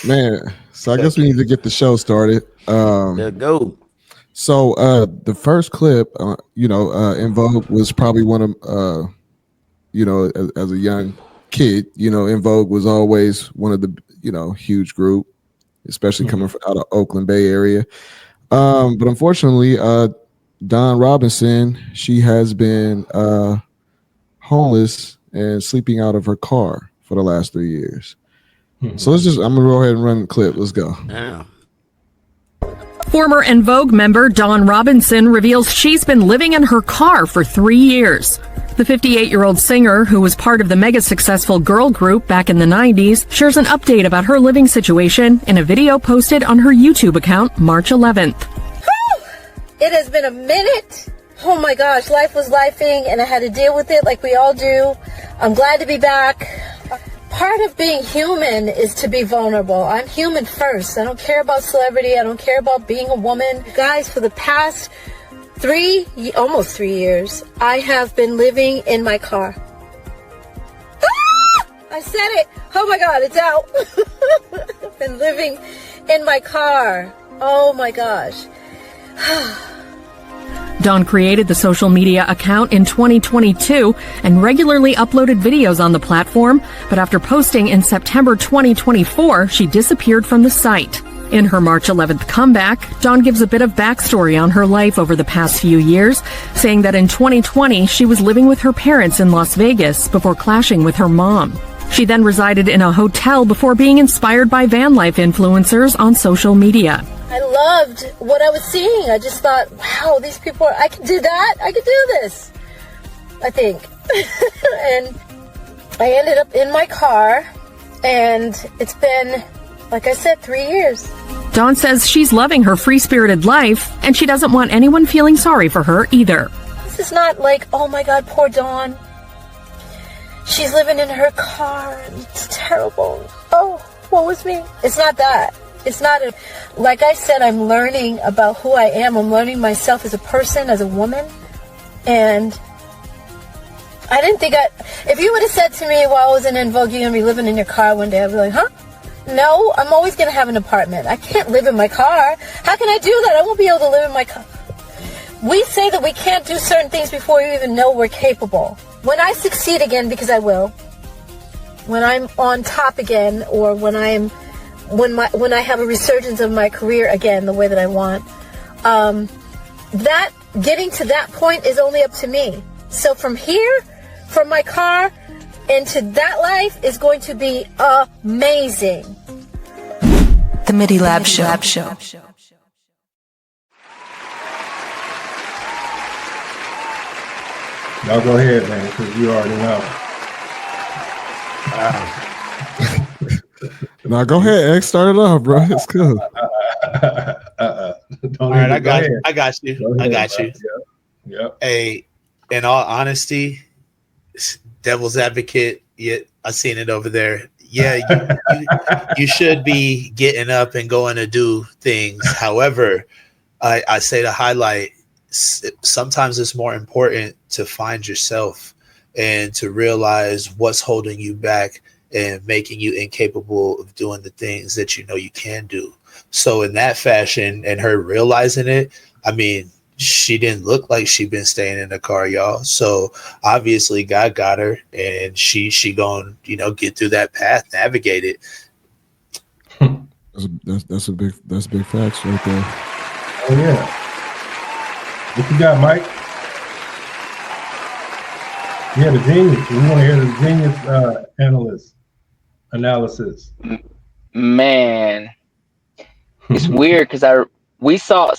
Man, so I guess we need to get the show started. Go. So the first clip, In Vogue was probably one of, as a young kid, In Vogue was always one of the, huge group, especially coming from out of Oakland Bay area. But unfortunately, Dawn Robinson, she has been homeless and sleeping out of her car for the last 3 years. So I'm gonna go ahead and run the clip. Let's go. Yeah. Former En Vogue member Dawn Robinson reveals she's been living in her car for 3 years. The 58-year-old singer, who was part of the mega successful girl group back in the 90s, shares an update about her living situation in a video posted on her YouTube account March 11th. It has been a minute. Oh my gosh, life was lifing and I had to deal with it like we all do. I'm glad to be back. Part of being human is to be vulnerable. I'm human first. I don't care about celebrity. I don't care about being a woman. Guys, for the past almost 3 years, I have been living in my car. Ah! I said it. Oh my God, it's out. I've been living in my car. Oh my gosh. Dawn created the social media account in 2022 and regularly uploaded videos on the platform, but after posting in September 2024, she disappeared from the site. In her March 11th comeback, Dawn gives a bit of backstory on her life over the past few years, saying that in 2020, she was living with her parents in Las Vegas before clashing with her mom. She then resided in a hotel before being inspired by van life influencers on social media. I loved what I was seeing. I just thought, wow, these people, I could do that. I could do this, I think. And I ended up in my car, and it's been, like I said, 3 years. Dawn says she's loving her free-spirited life, and she doesn't want anyone feeling sorry for her either. This is not like, oh my God, poor Dawn. She's living in her car, and it's terrible. Oh, woe is me. It's not that. It's not like I said, I'm learning about who I am. I'm learning myself as a person, as a woman. And I didn't think if you would have said to me while I was in Vogue, you're going to be living in your car one day, I'd be like, huh? No, I'm always going to have an apartment. I can't live in my car. How can I do that? I won't be able to live in my car. We say that we can't do certain things before we even know we're capable. When I succeed again, because I will, when I'm on top again, or when I have a resurgence of my career again, the way that I want, that getting to that point is only up to me. So from here, from my car, into that life is going to be amazing. The MIDI Lab Show. Y'all go ahead, man, because you already know. Now go ahead, X. Start it off, bro. It's cool. All right, I got you. I got you. Yep. Hey, in all honesty, devil's advocate, I seen it over there. Yeah, you should be getting up and going to do things. However, I say to highlight, sometimes it's more important to find yourself and to realize what's holding you back and making you incapable of doing the things that you know you can do. So in that fashion, and her realizing it, I mean, she didn't look like she'd been staying in the car, y'all. So obviously God got her, and she gonna, get through that path, navigate it. That's big facts right there. Oh yeah. What you got, Mike? Yeah, the genius. We want to hear the genius analysis. Man, it's weird because we saw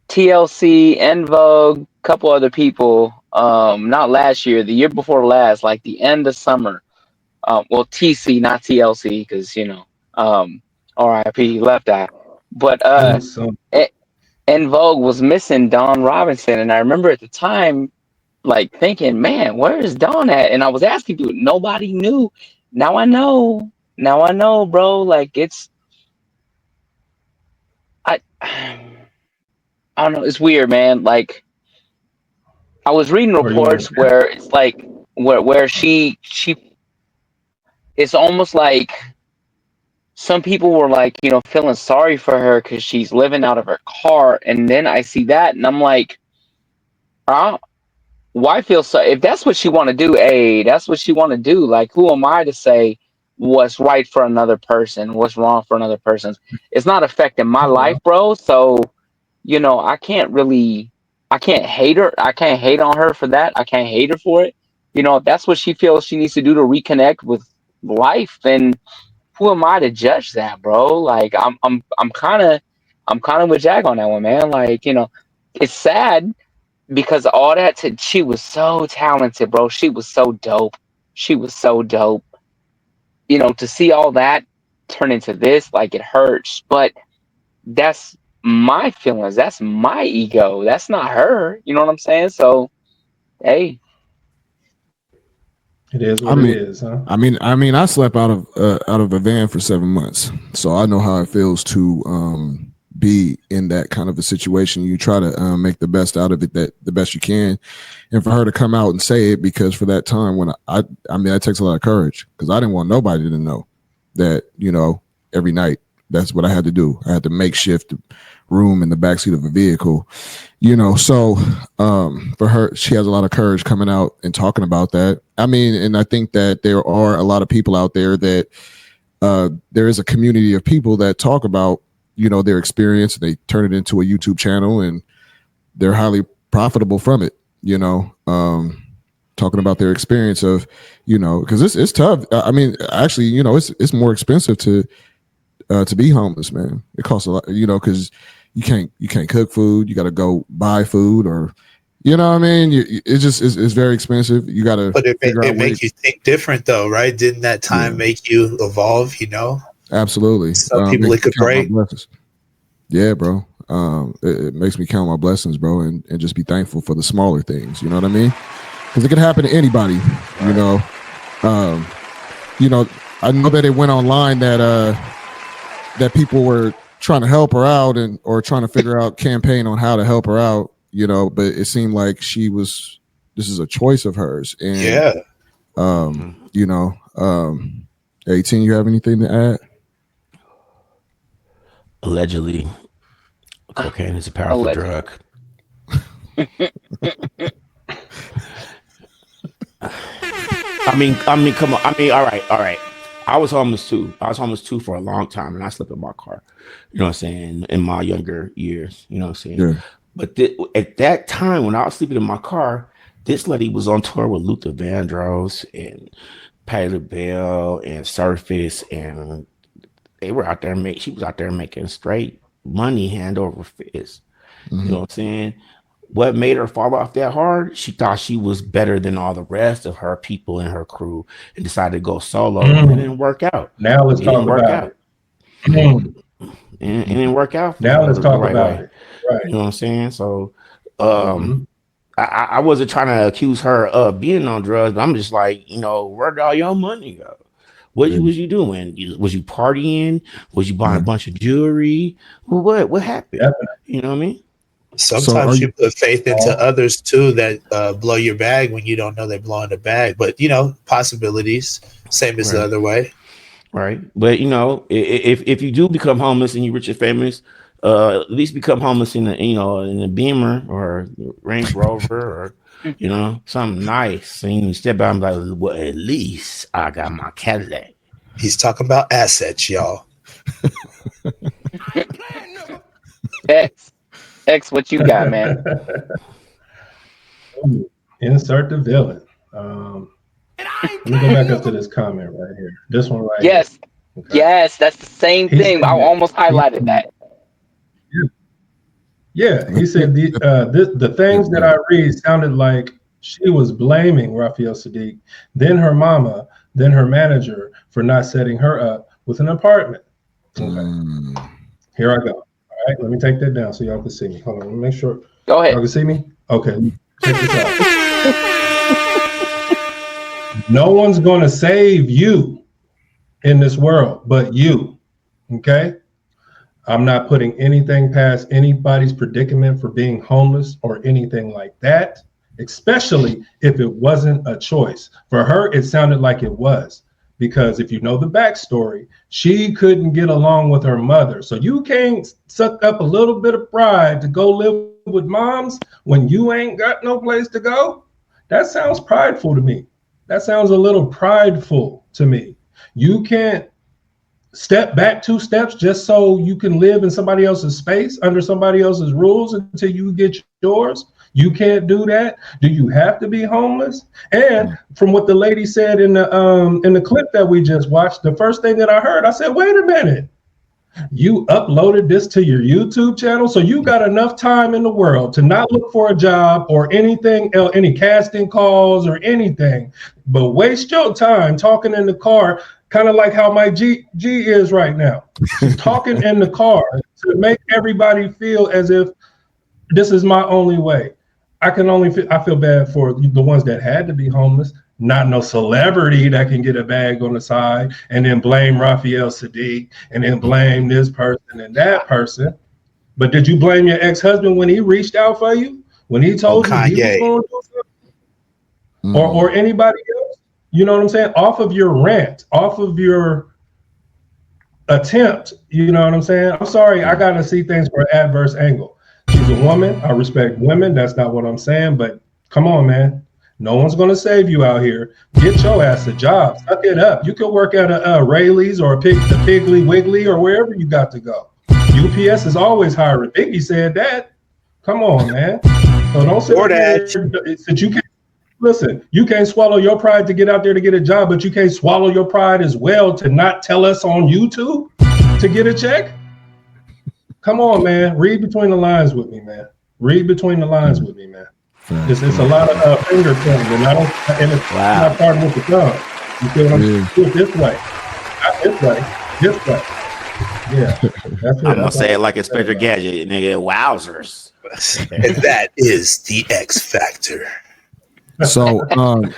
TLC, En Vogue, a couple other people, not last year, the year before last, like the end of summer. Well, TC, not TLC, because RIP, Left Eye. But En Vogue was missing Dawn Robinson, and I remember at the time, like thinking, "Man, where is Dawn at?" And I was asking people, nobody knew. Now I know, bro. Like I don't know. It's weird, man. Like I was reading reports where it's like where she it's almost like some people were like, feeling sorry for her because she's living out of her car. And then I see that and I'm like, why feel so? If that's what she want to do, that's what she want to do. Like, who am I to say what's right for another person, what's wrong for another person? It's not affecting my life, bro. So, I can't hate her. I can't hate on her for that. I can't hate her for it. If that's what she feels she needs to do to reconnect with life, then who am I to judge that, bro? Like, I'm kind of with Jack on that one, man. Like, it's sad because all that she was so talented, bro. She was so dope. She was so dope. To see all that turn into this, like, it hurts. But that's my feelings. That's my ego. That's not her. You know what I'm saying? So, hey. It is what it is, huh? I mean, I slept out of a van for 7 months, so I know how it feels to be in that kind of a situation. You try to make the best out of it, the best you can, and for her to come out and say it, because for that time when that takes a lot of courage, because I didn't want nobody to know that, every night that's what I had to do. I had to makeshift room in the backseat of a vehicle, so for her, she has a lot of courage coming out and talking about that. I mean, and I think that there are a lot of people out there that there is a community of people that talk about, their experience, and they turn it into a YouTube channel and they're highly profitable from it, talking about their experience of, because it's tough. I mean, actually, it's more expensive to be homeless, man. It costs a lot, because you can't cook food. You got to go buy food, or what I mean. It's very expensive. You got to. But it makes you think different, though, right? Didn't that time make you evolve? Absolutely. Some people it could break. Yeah, bro. It makes me count my blessings, bro, and just be thankful for the smaller things. You know what I mean? Because it could happen to anybody. I know that it went online that people were trying to help her out or trying to figure out campaign on how to help her out, but it seemed like this is a choice of hers. And 18, you have anything to add? Allegedly, cocaine is a powerful drug. I mean, come on. I mean, all right. I was homeless too for a long time, and I slept in my car. You know what I'm saying? In my younger years, you know what I'm saying? Yeah. But at that time, when I was sleeping in my car, this lady was on tour with Luther Vandross and Patti LaBelle and Surface, and they were out there she was out there making straight money hand over fist. Mm-hmm. You know what I'm saying? What made her fall off that hard? She thought she was better than all the rest of her people in her crew and decided to go solo. And it didn't work out. Now let's talk about it. And it didn't work out. Now let's talk about it. Right. You know what I'm saying? So I wasn't trying to accuse her of being on drugs, but I'm just like, where'd all your money go? What was you doing? Was you partying? Was you buying a bunch of jewelry? What happened? Definitely. You know what I mean? Sometimes you put faith into others too that blow your bag when you don't know they're blowing the bag. But possibilities, same as the other way. Right. But if you do become homeless and you're rich and famous, at least become homeless in a Beamer or Range Rover or something nice. And you step out and be like, well, at least I got my Cadillac. He's talking about assets, y'all. X, what you got, man? Insert the villain. Let me go back up to this comment right here. This one right here. Okay. Yes, that's the same thing. I almost highlighted that. Yeah, he said the things that I read sounded like she was blaming Raphael Sadiq, then her mama, then her manager for not setting her up with an apartment. Okay. Here I go. All right, let me take that down so y'all can see me. Hold on, let me make sure. Go ahead. Y'all can see me? Okay, check this out. No one's going to save you in this world but you, okay? I'm not putting anything past anybody's predicament for being homeless or anything like that, especially if it wasn't a choice. For her, it sounded like it was. because if you know the backstory, she couldn't get along with her mother. So you can't suck up a little bit of pride to go live with moms when you ain't got no place to go. That sounds prideful to me. That sounds a little prideful to me. You can't step back 2 steps just so you can live in somebody else's space under somebody else's rules until you get yours. You can't do that. Do you have to be homeless? And from what the lady said in the clip that we just watched, the first thing that I heard, I said, wait a minute. You uploaded this to your YouTube channel, so you got enough time in the world to not look for a job or anything else, any casting calls or anything, but waste your time talking in the car, kind of like how my G is right now. She's talking in the car to make everybody feel as if this is my only way. I feel bad for the ones that had to be homeless. Not no celebrity that can get a bag on the side and then blame Raphael Sadiq and then blame this person and that person. But did you blame your ex-husband when he reached out for you? When he told you he was going to do something? Or anybody else? You know what I'm saying? Off of your rant, off of your attempt, you know what I'm saying? I'm sorry, I got to see things from an adverse angle. She's a woman. I respect women. That's not what I'm saying. But come on, man. No one's going to save you out here. Get your ass a job. Suck it up. You can work at a Rayleigh's or a Piggly Wiggly or wherever you got to go. UPS is always hiring. Biggie said that. Come on, man. So don't say that you can't. Listen, you can't swallow your pride to get out there to get a job, but you can't swallow your pride as well to not tell us on YouTube to get a check. Come on, man. Read between the lines with me, man. Read between the lines with me, man. It's a lot of finger pointing, and it's not part of what the tongue. You feel what I'm saying? Do it this way, not this way, this way. Yeah, that's it. I'm gonna say it like Inspector Gadget, nigga. Wowzers! And that is the X Factor. So, and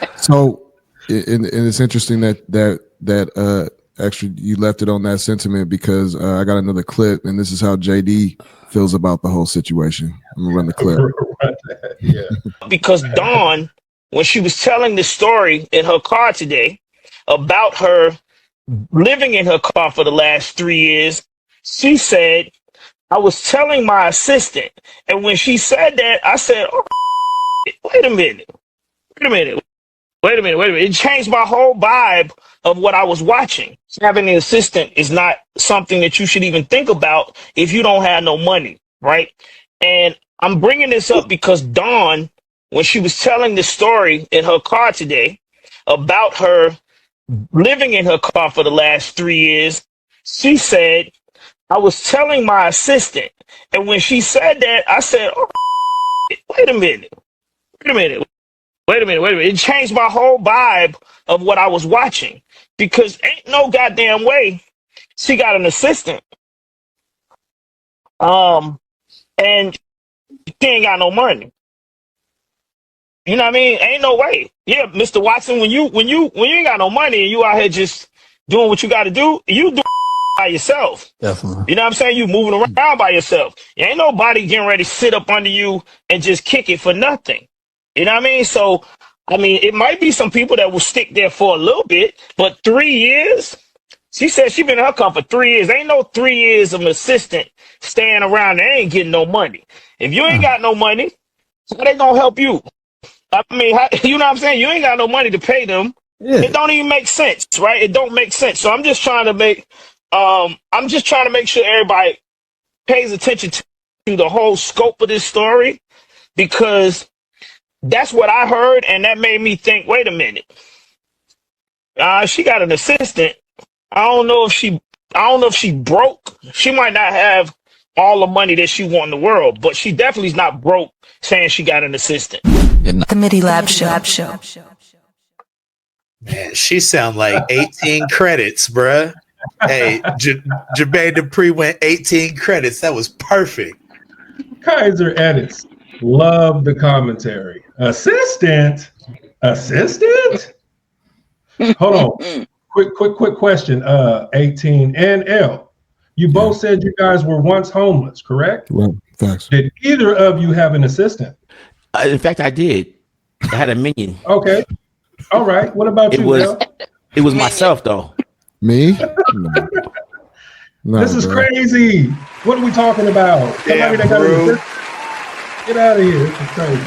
it's interesting that actually you left it on that sentiment because I got another clip, and this is how JD feels about the whole situation. I'm gonna run the clip. Yeah. Because Dawn, when she was telling the story in her car today about her living in her car for the last 3 years, she said, I was telling my assistant. And when she said that, I said, oh, wait a minute. It changed my whole vibe of what I was watching. Having an assistant is not something that you should even think about if you don't have no money, right? And I'm bringing this up because Dawn, when she was telling the story in her car today about her living in her car for the last 3 years, she said, I was telling my assistant. And when she said that, I said, oh, wait a minute. It changed my whole vibe of what I was watching because ain't no goddamn way she got an assistant. And she ain't got no money. You know what I mean? Ain't no way. Yeah, Mr. Watson, when you ain't got no money and you out here just doing what you got to do, you do by yourself. Definitely. You know what I'm saying? You moving around by yourself. Ain't nobody getting ready to sit up under you and just kick it for nothing. You know what I mean? So, I mean, it might be some people that will stick there for a little bit, but 3 years? She said she been in her car for 3 years. Ain't no 3 years of an assistant staying around and ain't getting no money. If you ain't got no money, how they gonna help you? I mean, you know what I'm saying? You ain't got no money to pay them. Yeah. It don't even make sense, right? It don't make sense. So I'm just trying to make sure everybody pays attention to the whole scope of this story because that's what I heard, and that made me think, wait a minute. She got an assistant. I don't know if she broke. She might not have all the money that she want in the world, but she definitely is not broke saying she got an assistant. The MIDI Lab Show. Man, she sound like 18 credits, bruh. Hey, Jermaine Dupri went 18 credits. That was perfect. Kaiser Edits. Love the commentary. Assistant? Hold on. Quick question. 18 and L. You both said you guys were once homeless, correct? Well, facts. Did either of you have an assistant? In fact, I did. I had a minion. Okay. All right. What about you, L? It was myself though. Me? No, this is bro. crazy. What are we talking about? Somebody that got an get out of here. This is crazy.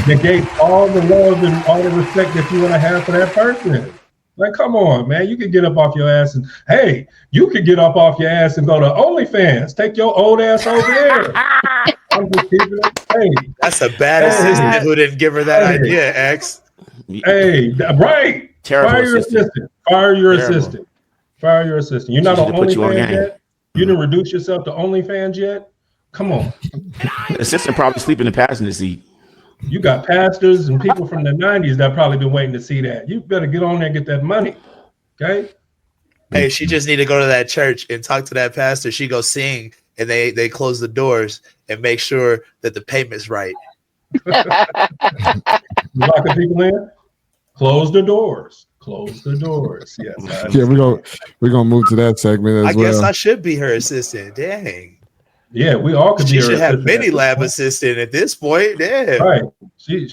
Negate all the love and all the respect that you want to have for that person. Like, come on, man. You could get up off your ass and hey, you could get up off your ass and go to OnlyFans. Take your old ass over there. I'm just keeping it. Hey, that's a bad assistant who didn't give her that idea, X. Hey, right. Terrible Fire your assistant. Fire your assistant. Fire your assistant. You're not on OnlyFans yet? You didn't reduce yourself to OnlyFans yet? Come on. The assistant probably sleeping in the passenger seat. You got pastors and people from the 90s that probably been waiting to see that. You better get on there and get that money. Okay? Hey, she just need to go to that church and talk to that pastor. She go sing and they close the doors and make sure that the payment's right. Locking people in? Close the doors. Close the doors. Yes. Yeah, we're gonna move to that segment as well. I guess I should be her assistant. Dang. Yeah, we all could be her should have MIDI Lab assistant at this point. Yeah. Right. She'll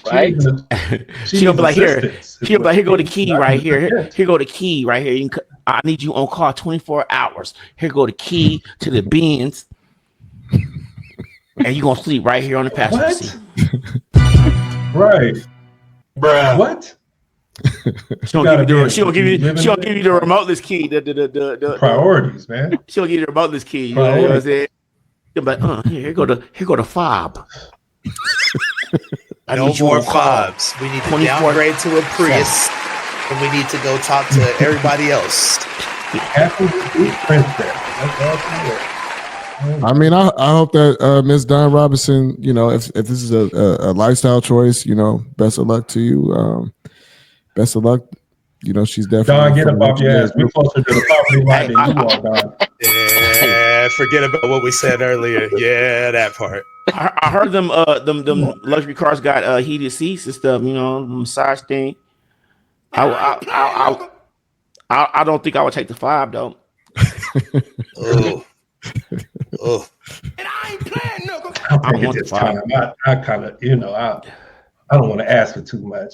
be like, here. She'll be like, here go the key right here. Here go the key right here. I need you on call 24 hours. Here go the key to the Benz. And you're gonna sleep right here on the passenger seat. Right. Bruh. What? She'll give you the remoteless key. The priorities, man. She'll give you the remoteless key. You know what I'm saying? You'll be like, here go the fob. No more fobs. We need to downgrade to a Prius, and we need to go talk to everybody else. I mean, I hope that Ms. Dawn Robinson, you know, if this is a lifestyle choice, you know, best of luck to you. Best of luck. You know, she's definitely. Don, get up off your ass. We're closer to the property line than you are, Don. Yeah, forget about what we said earlier. Yeah, that part. I heard them luxury cars got heated seats and stuff. You know, massage thing. I don't think I would take the 5 though. Oh. And I ain't playing, nigga. I want the 5. I kind of, you know, I don't want to ask for too much.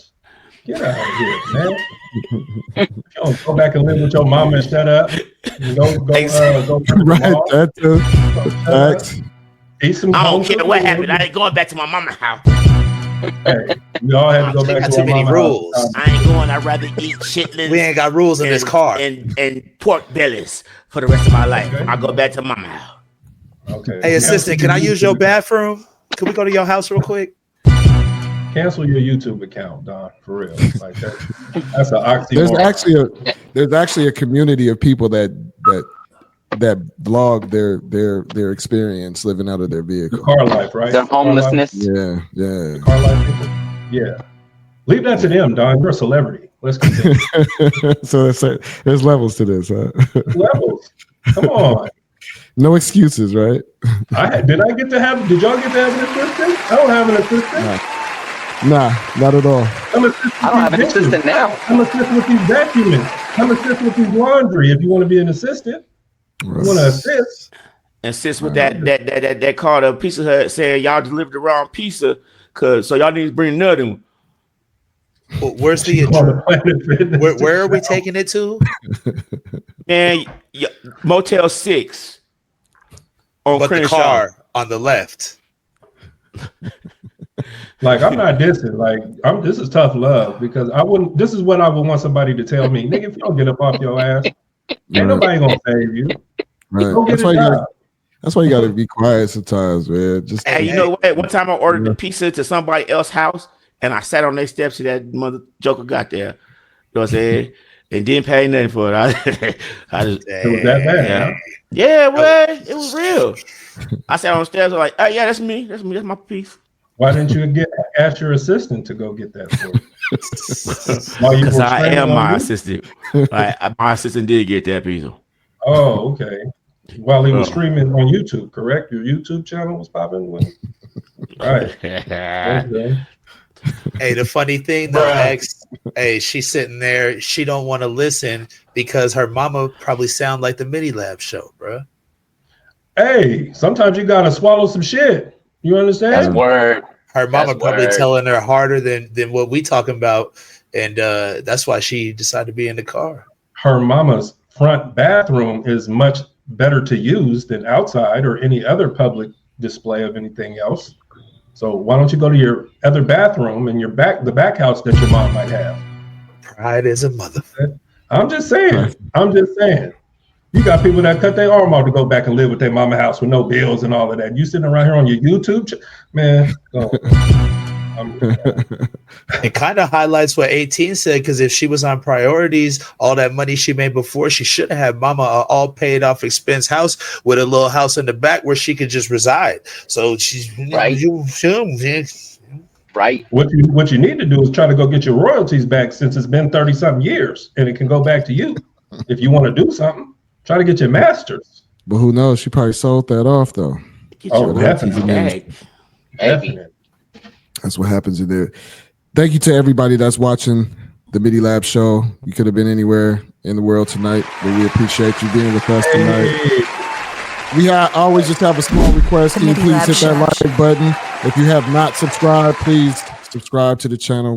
Get out of here, man. If you don't go back and live with your mama and shut up. Go right, that's eat some. I don't care what happened. I ain't going back to my mama's house. Hey, we all had to go back to too many rules. I ain't going. I'd rather eat chitlins. We ain't got rules in this car. And pork bellies for the rest of my life. Okay. I go back to mama's house. Okay. Hey, assistant, can I use your bathroom? Can we go to your house real quick? Cancel your YouTube account, Don. For real, like that's an oxymoron. There's actually a community of people that blog their experience living out of their vehicle. The car life, right? Their homelessness. Yeah. The car life people. Yeah. Leave that to them, Don. You're a celebrity. Let's continue. So there's levels to this, huh? Levels. Come on. No excuses, right? Did y'all get to have an assistant? I don't have an assistant. Nah, not at all. I don't have an assistant now. I'm assisting with these vacuuming. I'm assisting with these laundry. If you want to be an assistant, you want to assist. Assist with that car. The Pizza Hut said y'all delivered the wrong pizza, so y'all need to bring another one. Where's the where are we taking it to? Man, Motel 6. But the car on the left. Like, I'm not dissing. Like, this is tough love because this is what I would want somebody to tell me. Nigga, if you don't get up off your ass, ain't nobody gonna save you. Right. That's why you gotta be quiet sometimes, man. Just hey, you know what? One time I ordered a pizza to somebody else's house and I sat on their steps till that mother joker got there. You know what I'm saying? And didn't pay nothing for it. I just it was that bad. Yeah, well, it was real. I sat on the steps. I was like, oh yeah, that's me. That's my piece. Why didn't you ask your assistant to go get that for you? Because I am my assistant. My assistant did get that pizza. Oh, okay. While he was streaming on YouTube, correct? Your YouTube channel was popping? Right. Okay. Hey, the funny thing though, X, hey, she's sitting there. She don't want to listen because her mama probably sound like the MIDI Lab Show, bro. Hey, sometimes you gotta swallow some shit. You understand? That's word. Her mama probably telling her harder than what we talking about, and that's why she decided to be in the car. her mama's front bathroom is much better to use than outside or any other public display of anything else. So why don't you go to your other bathroom and the back house that your mom might have? Pride is a mother. I'm just saying. You got people that cut their arm off to go back and live with their mama house with no bills and all of that. You sitting around here on your YouTube, man. It kind of highlights what 18 said, because if she was on priorities, all that money she made before, she should have had mama all paid off expense house with a little house in the back where she could just reside. So she's right. Right. What you need to do is try to go get your royalties back, since it's been 30-something years and it can go back to you. If you want to do something, try to get your masters. But who knows? She probably sold that off though. Definitely. That's what happens in there. Thank you to everybody that's watching the MIDI Lab Show. You could have been anywhere in the world tonight, but we appreciate you being with us tonight. We always just have a small request. Can you please hit that like button? If you have not subscribed, please subscribe to the channel.